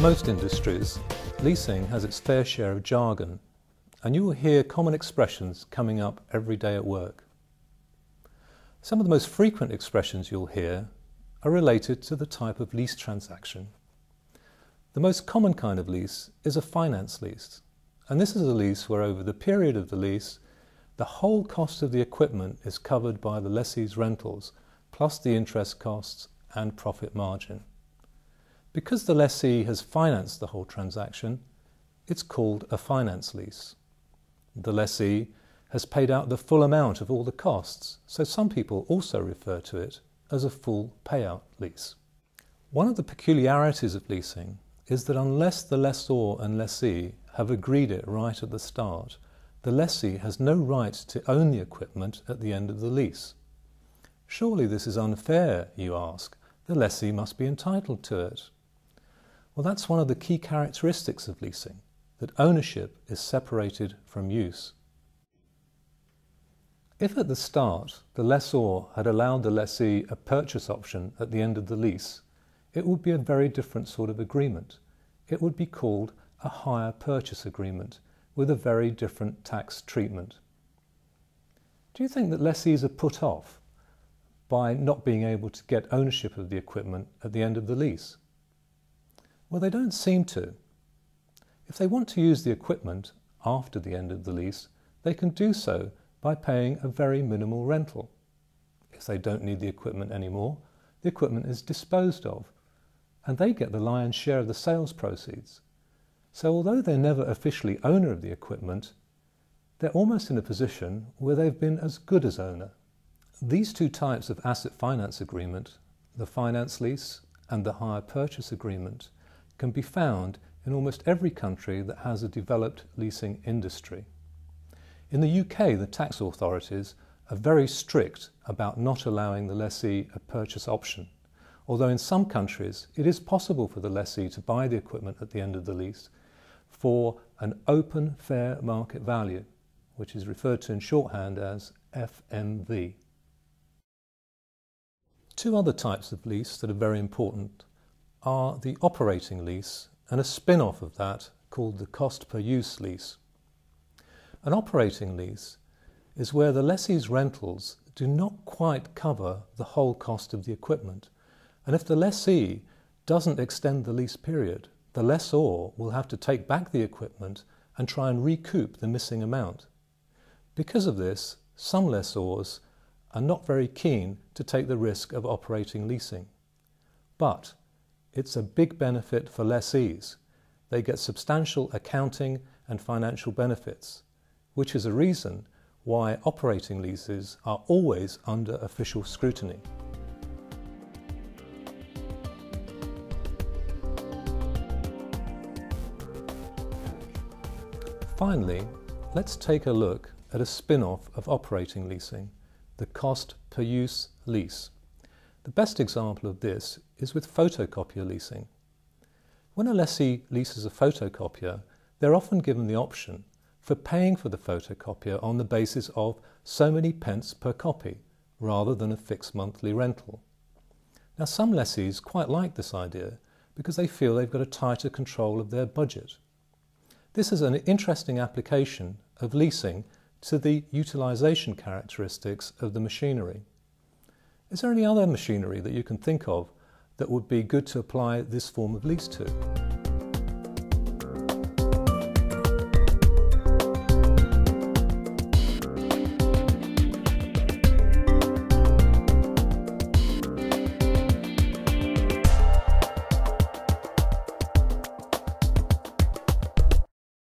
most industries, leasing has its fair share of jargon, and you will hear common expressions coming up every day at work. Some of the most frequent expressions you'll hear are related to the type of lease transaction. The most common kind of lease is a finance lease, and this is a lease where over the period of the lease, the whole cost of the equipment is covered by the lessee's rentals, plus the interest costs and profit margin. Because the lessee has financed the whole transaction, it's called a finance lease. The lessee has paid out the full amount of all the costs, so some people also refer to it as a full payout lease. One of the peculiarities of leasing is that unless the lessor and lessee have agreed it right at the start, the lessee has no right to own the equipment at the end of the lease. Surely this is unfair, you ask. The lessee must be entitled to it. Well, that's one of the key characteristics of leasing, that ownership is separated from use. If at the start the lessor had allowed the lessee a purchase option at the end of the lease, it would be a very different sort of agreement. It would be called a hire purchase agreement with a very different tax treatment. Do you think that lessees are put off by not being able to get ownership of the equipment at the end of the lease? Well, they don't seem to. If they want to use the equipment after the end of the lease, they can do so by paying a very minimal rental. If they don't need the equipment anymore, the equipment is disposed of, and they get the lion's share of the sales proceeds. So although they're never officially owner of the equipment, they're almost in a position where they've been as good as owner. These two types of asset finance agreement, the finance lease and the hire purchase agreement, can be found in almost every country that has a developed leasing industry. In the UK, the tax authorities are very strict about not allowing the lessee a purchase option, although in some countries it is possible for the lessee to buy the equipment at the end of the lease for an open fair market value, which is referred to in shorthand as FMV. Two other types of lease that are very important are the operating lease and a spin-off of that called the cost per use lease. An operating lease is where the lessee's rentals do not quite cover the whole cost of the equipment, and if the lessee doesn't extend the lease period, the lessor will have to take back the equipment and try and recoup the missing amount. Because of this, some lessors are not very keen to take the risk of operating leasing. But it's a big benefit for lessees. They get substantial accounting and financial benefits, which is a reason why operating leases are always under official scrutiny. Finally, let's take a look at a spin-off of operating leasing, the cost per use lease. The best example of this is with photocopier leasing. When a lessee leases a photocopier, they're often given the option for paying for the photocopier on the basis of so many pence per copy, rather than a fixed monthly rental. Now, some lessees quite like this idea because they feel they've got a tighter control of their budget. This is an interesting application of leasing to the utilisation characteristics of the machinery. Is there any other machinery that you can think of that would be good to apply this form of lease to?